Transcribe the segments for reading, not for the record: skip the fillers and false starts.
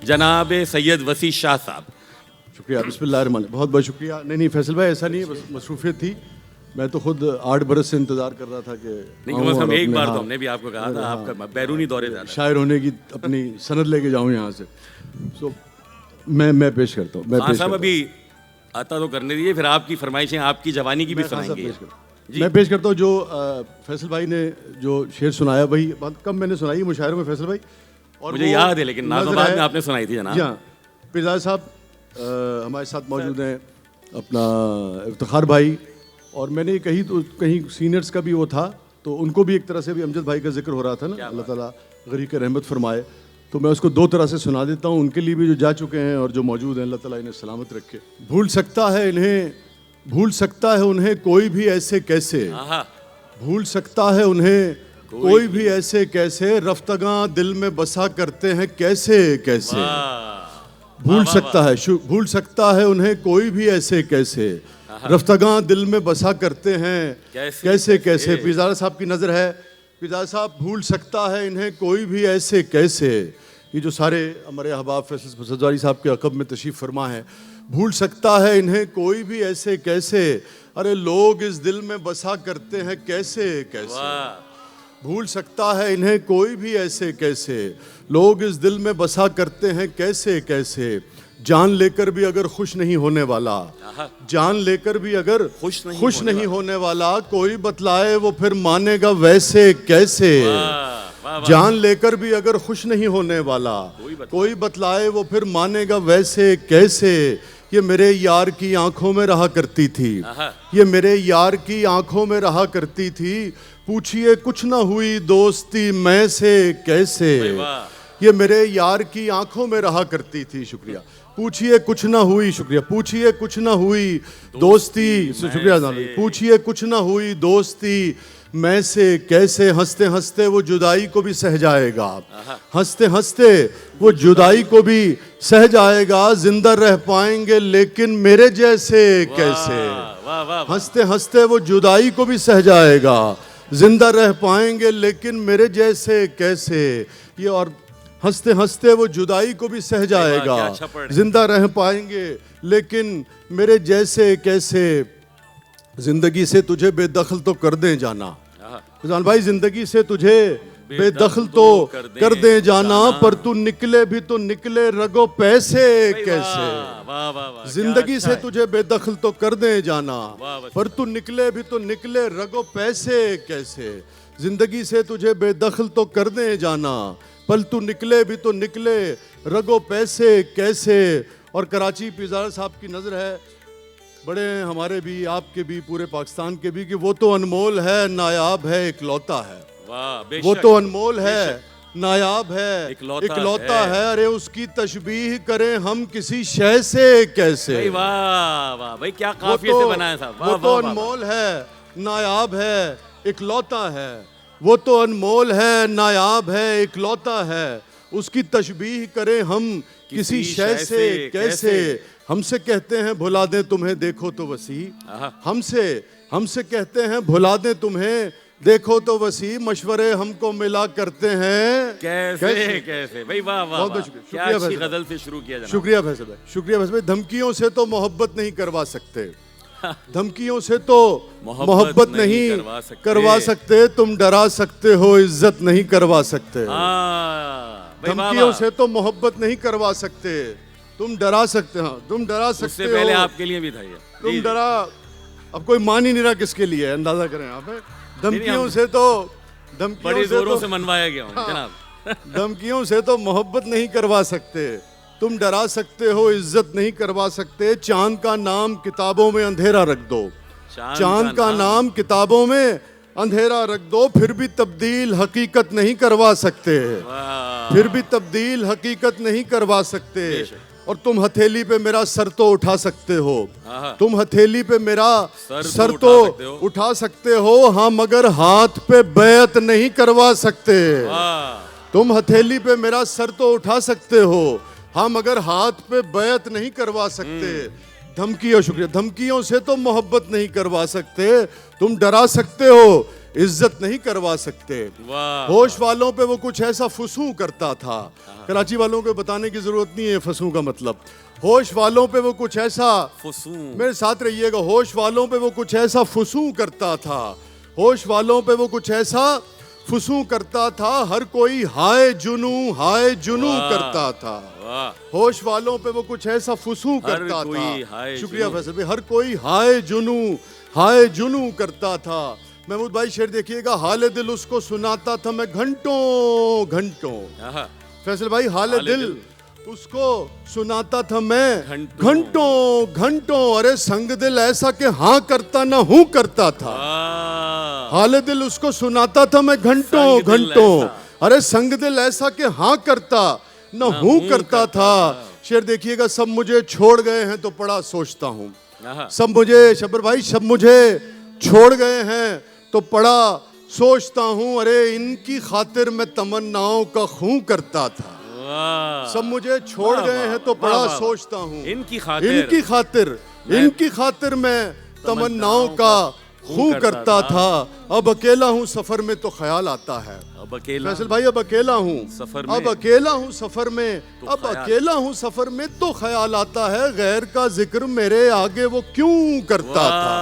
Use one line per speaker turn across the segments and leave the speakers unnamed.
जनाब सैयद वसी शाह साहब।
शुक्रिया, बिस्मिल्लाहिर्रहमानिर्रहीम। बहुत बहुत शुक्रिया। नहीं फैसल भाई, ऐसा नहीं है, बस मसरूफियत थी। मैं तो खुद 8 बरस से इंतज़ार कर रहा था कि
नहीं, कम से कम एक बार तो हमने भी आपको कहा था, आपका बैरूनी दौरे ज़्यादा
शायर होने की अपनी सनद लेके जाऊँ यहाँ से। सो मैं पेश करता हूँ।
खान साहब अभी आता तो करने दीजिए, फिर आपकी फरमाइशें आपकी जवानी की भी सुनाएंगे।
मैं पेश करता हूँ जो फैसल भाई ने जो शेर सुनाया, वही बहुत कम मैंने सुनाई मुशायरों में फैसल भाई, और
मुझे याद है, लेकिन नाज़िमाबाद में आपने सुनाई थी जनाब।
हाँ, पिज़ा साहब हमारे साथ मौजूद हैं, अपना इफ्तिखार भाई, और मैंने कही तो कहीं सीनियर्स का भी वो था, तो उनको भी एक तरह से भी अमजद भाई का जिक्र हो रहा था ना, अल्लाह ताला गरीक रहमत फरमाए, तो मैं उसको 2 तरह से सुना देता हूँ, उनके लिए भी जो जा चुके हैं और जो मौजूद हैं, अल्लाह ताला इन्हें सलामत रखे। भूल सकता है उन्हें कोई भी ऐसे कैसे, भूल सकता है उन्हें कोई भी ऐसे कैसे, रफ्तगां दिल में बसा करते हैं कैसे कैसे। भूल सकता है उन्हें कोई भी ऐसे कैसे, रफ्तगां दिल में बसा करते हैं कैसे कैसे। पिज़ारा साहब की नज़र है, पिज़ारा साहब भूल सकता है इन्हें कोई भी ऐसे कैसे। ये जो सारे हमारे अहबाब फैसल फसलवारी साहब के अक़ब में तशरीफ़ फरमा है, भूल सकता है इन्हें कोई भी ऐसे कैसे, अरे लोग इस दिल में बसा करते हैं कैसे कैसे। भूल सकता है इन्हें कोई भी ऐसे कैसे, लोग इस दिल में बसा करते हैं कैसे कैसे। जान लेकर भी अगर खुश नहीं होने वाला, जान लेकर भी अगर खुश नहीं होने वाला, कोई बतलाए वो फिर मानेगा वैसे कैसे। जान लेकर भी अगर खुश नहीं होने वाला, कोई बतलाए वो फिर मानेगा वैसे कैसे। ये मेरे यार की आंखों में रहा करती थी, ये मेरे यार की आंखों में रहा करती थी, पूछिए कुछ ना हुई दोस्ती मैं से कैसे। ये मेरे यार की आंखों में रहा करती थी, शुक्रिया। पूछिए कुछ ना हुई, शुक्रिया। पूछिए कुछ ना हुई दोस्ती, शुक्रिया। पूछिए कुछ ना हुई दोस्ती मैं से कैसे, हंसते हंसते वो जुदाई को भी सह जाएगा, हंसते हंसते वो जुदाई को भी सह जाएगा, जिंदा रह पाएंगे लेकिन मेरे जैसे कैसे। हंसते हंसते वो जुदाई को भी सह जाएगा, जिंदा रह पाएंगे लेकिन मेरे जैसे कैसे। ये और हंसते हंसते वो जुदाई को भी सह जाएगा, जिंदा रह पाएंगे लेकिन मेरे जैसे कैसे। जिंदगी से तुझे बेदखल तो कर दे जाना, भाई जिंदगी से तुझे बेदखल तो कर दे जाना, पर तू निकले भी तो निकले रगो पैसे कैसे। जिंदगी से तुझे बेदखल तो कर दे जाना, पर तू निकले भी तो निकले रगो पैसे कैसे। जिंदगी से तुझे बेदखल तो कर दे जाना, पर तू निकले भी तो निकले रगो पैसे कैसे। और कराची पिज़ारा साहब की नज़र है, बड़े हमारे भी, आपके भी, पूरे पाकिस्तान के भी, कि वो तो अनमोल है, नायाब है, इकलौता है। वो तो अनमोल है, नायाब है, इकलौता है, अरे उसकी तशबीह करें हम किसी शय से कैसे।
वाह वाह भाई, क्या काफियत से बनाया साहब।
वो तो अनमोल है, नायाब है, इकलौता है। वो तो अनमोल है, नायाब है, इकलौता है, उसकी तशबीह करें हम किसी शय से कैसे। हमसे कहते हैं भुला दें तुम्हें देखो तो वसी, हमसे कहते हैं भुला दें तुम्हें देखो तो वसी, मशवरे हमको मिला करते हैं
कैसे भाई। वाह वाह, क्या अच्छी गजल से शुरू किया जनाब।
शुक्रिया फैसल भाई, शुक्रिया फैसल भाई। धमकियों से तो मोहब्बत नहीं करवा सकते, धमकियों से तो मोहब्बत नहीं करवा सकते, तुम डरा सकते हो इज्जत नहीं करवा सकते। धमकियों से तो मोहब्बत नहीं करवा सकते, तुम डरा सकते हो, तुम डरा सकते हो।
पहले आपके लिए भी था ये,
तुम डरा, अब कोई मान ही नहीं रहा किसके लिए, अंदाजा करें आप। धमकियों से तो,
बड़ी जोरों से मनवाया गया हूं जनाब।
धमकियों से तो मोहब्बत नहीं करवा सकते, तुम डरा सकते हो इज्जत नहीं करवा सकते। चांद का नाम किताबों में अंधेरा रख दो, चांद का नाम किताबों में अंधेरा रख दो, फिर भी तब्दील हकीकत नहीं करवा सकते, फिर भी तब्दील हकीकत नहीं करवा सकते। और तुम हथेली पे मेरा सर तो उठा सकते हो, तुम हथेली पे मेरा सर तो उठा सकते हो, हाँ मगर हाथ पे बैत नहीं करवा सकते। तुम हथेली पे मेरा सर तो उठा सकते हो, हाँ मगर हाथ पे बैत नहीं करवा सकते। धमकियों, शुक्रिया। धमकियों से तो मोहब्बत नहीं करवा सकते, तुम डरा सकते हो इज्जत नहीं करवा सकते।
वाह।
होश वालों पे वो कुछ ऐसा फुसूं करता था। कराची वालों को बताने की जरूरत नहीं है फुसूं का मतलब। होश वालों पे वो कुछ ऐसा,
फुसूं,
मेरे साथ रहिएगा, होश वालों पे वो कुछ ऐसा फुसूं करता था। होश वालों पे वो कुछ ऐसा फुसूं करता था, हर कोई हाय जुनू करता था।
वाह।
होश वालों पे वो कुछ ऐसा फुसूं करता था। शुक्रिया फैसल भाई। हर कोई हाय जुनू करता था। महमूद भाई शेर देखिएगा, हाले दिल उसको सुनाता था मैं घंटों। फैसल भाई, हाले दिल उसको सुनाता था मैं घंटों। अरे संग दिल ऐसा कि हाँ करता ना हूं करता था। हाले दिल उसको सुनाता था मैं घंटों। अरे संग दिल ऐसा कि हाँ करता ना हूं करता था। शेर देखिएगा, सब मुझे छोड़ गए हैं तो बड़ा सोचता हूँ। सब मुझे, शब्बर भाई, सब मुझे छोड़ गए हैं तो बड़ा सोचता हूँ। अरे इनकी खातिर मैं तमन्नाओं का खूं करता था। सब मुझे छोड़ गए हैं तो बड़ा सोचता हूँ। इनकी खातिर मैं तमन्नाओं का खूं करता था। अब अकेला हूँ सफर में तो ख्याल आता है। फैसल भाई, अब अकेला हूँ सफर में तो ख्याल आता है। गैर का जिक्र मेरे आगे वो क्यों करता था।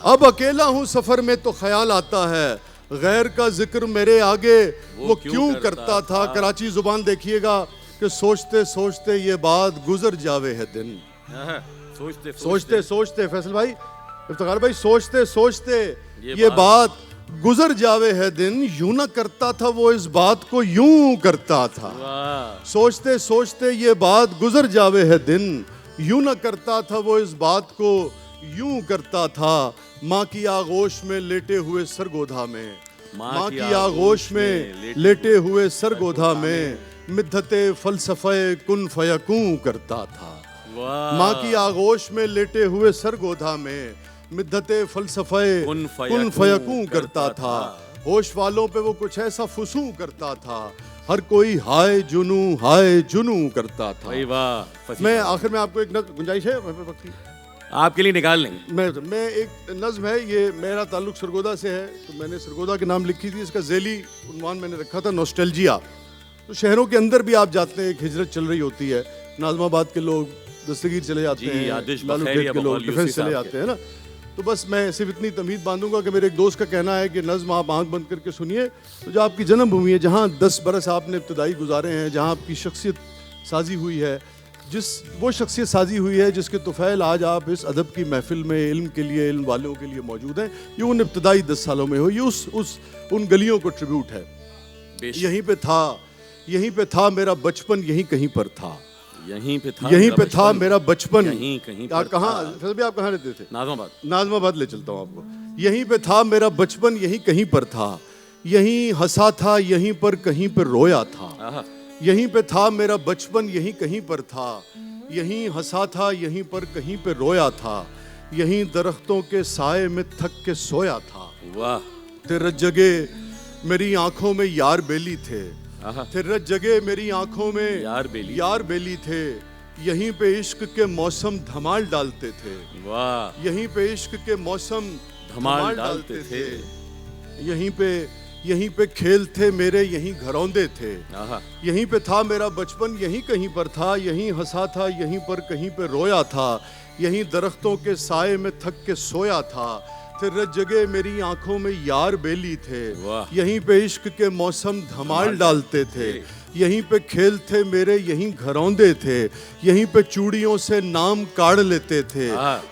अब अकेला हूँ सफर में तो ख्याल आता है, गैर का जिक्र मेरे आगे वो क्यों करता था। कराची जुबान देखिएगा कि सोचते सोचते ये बात गुजर जावे है दिन। सोचते फैसल भाई, इफ्तिखार भाई, सोचते सोचते ये बात गुजर जावे है दिन। यूं ना करता था वो इस बात को यूं करता था। सोचते सोचते ये बात गुजर जावे है दिन। यूं ना करता था वो इस बात को यूं करता था। माँ की आगोश में लेटे हुए सरगोधा में, माँ की आगोश में लेटे हुए सरगोधा में मिद्धते फलसफे कुन फयकूं करता था। माँ की आगोश में लेटे हुए सरगोधा में मिद्धते फलसफे कुन फयकूं करता था। होश वालों पे वो कुछ ऐसा फुसूं करता था, हर कोई हाय जुनू करता था। मैं आखिर में आपको एक गुंजाइश है
आपके लिए निकाल लेंगे।
मैं एक नज्म है, ये मेरा ताल्लुक सरगोदा से है तो मैंने सरगोदा के नाम लिखी थी। इसका ज़ेली उन्वान मैंने रखा था नॉस्टैल्जिया। तो शहरों के अंदर भी आप जाते हैं, एक हिजरत चल रही होती है। नाज़माबाद के लोग दस्तगीर चले जाते हैं, लालूखेत के लोग डिफेंस चले जाते हैं ना। तो बस मैं सिर्फ इतनी तमीद बांधूंगा कि मेरे एक दोस्त का कहना है कि नज़्म आप आंख बंद करके सुनिए तो जो आपकी जन्मभूमि है, जहाँ 10 बरस आपने इब्तदाई गुजारे हैं, जहाँ आपकी शख्सियत साजी हुई है, वो शख्सियत साजी हुई है जिसके तुफ़ैल आज आप इस अदब की महफिल में इल्म के लिए, इल्म वालों के लिए मौजूद हैं, ये उन इब्तदाई 10 सालों में हो। ये उन गलियों को ट्रिब्यूट है। यहीं पे था मेरा बचपन, यहीं कहीं पर था। यहीं पे था मेरा बचपन। आप कहाँ, फिर भी आप कहाँ रहते थे? नाज़माबाद ले चलता हूँ आपको। यहीं पे था मेरा बचपन, यहीं कहीं पर था। यहीं हंसा था, यहीं पर कहीं पर रोया था। यहीं पे था मेरा बचपन, यहीं कहीं पर था। यहीं हंसा था, यहीं पर कहीं पर रोया था। यहीं दरख्तों के साए में थक के सोया था। वाह। तेरे जगह मेरी आंखों में यार बेली थे। तेरे जगह मेरी आंखों में यार बेली थे। यहीं पे इश्क के मौसम धमाल डालते थे। वाह। यहीं पे इश्क के मौसम धमाल डालते थे। यहीं पे खेल थे मेरे, यहीं घरौंदे थे। यहीं पे था मेरा बचपन, यहीं कहीं पर था। यहीं हंसा था, यहीं पर कहीं पे रोया था। यहीं दरख्तों के साए में थक के सोया था। तेरे जगह मेरी आंखों में यार बेली थे। यहीं पे इश्क के मौसम धमाल डालते थे। यहीं पे खेल थे मेरे, यहीं घरौंदे थे। यहीं पे चूड़ियों से नाम काढ़ लेते थे।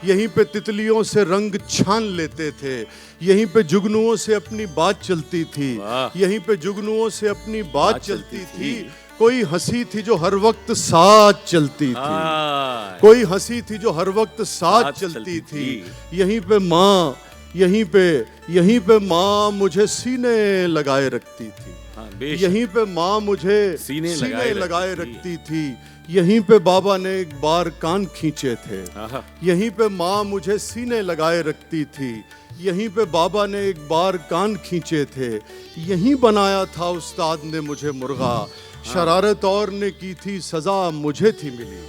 यहीं पे तितलियों से रंग छान लेते थे। यहीं पे जुगनुओं से अपनी बात चलती थी। यहीं पे जुगनुओं से अपनी बात चलती थी। कोई हंसी थी जो हर वक्त साथ चलती थी। कोई हंसी थी जो हर वक्त साथ चलती थी। यहीं पे माँ मुझे सीने लगाए रखती थी। यहीं पे माँ मुझे सीने लगाए रखती थी। यहीं पे बाबा ने एक बार कान खींचे थे। यहीं पे माँ मुझे सीने लगाए रखती थी। यहीं पे बाबा ने एक बार कान खींचे थे। यहीं बनाया था उस्ताद ने मुझे मुर्गा। शरारत और ने की थी, सजा मुझे थी मिली।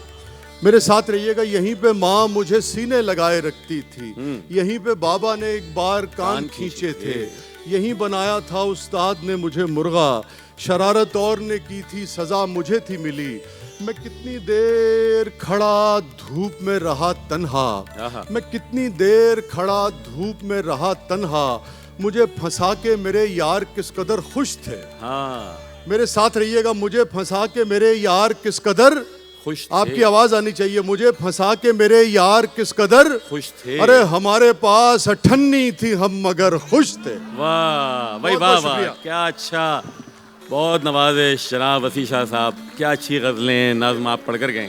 मेरे साथ रहिएगा। यहीं पे माँ मुझे सीने लगाए रखती थी। यहीं पे बाबा ने एक बार कान खींचे थे। यहीं बनाया था उस्ताद ने मुझे मुर्गा, शरारत और ने की थी सजा मुझे थी मिली। मैं कितनी देर खड़ा धूप में रहा तन्हा, मैं कितनी देर खड़ा धूप में रहा तन्हा, मुझे फंसा के मेरे यार किस कदर खुश थे।
हाँ,
मेरे साथ रहिएगा। मुझे फंसा के मेरे यार किस कदर
खुश थे।
आपकी आवाज आनी चाहिए। मुझे फंसा के मेरे यार किस कदर
खुश थे।
अरे हमारे पास अठन्नी थी हम मगर खुश थे।
वाह भाई, वाह वाह, क्या अच्छा, बहुत नवाजिश जनाब वसी शाह साहब, क्या अच्छी गज़लें नज़्म आप पढ़ कर गए।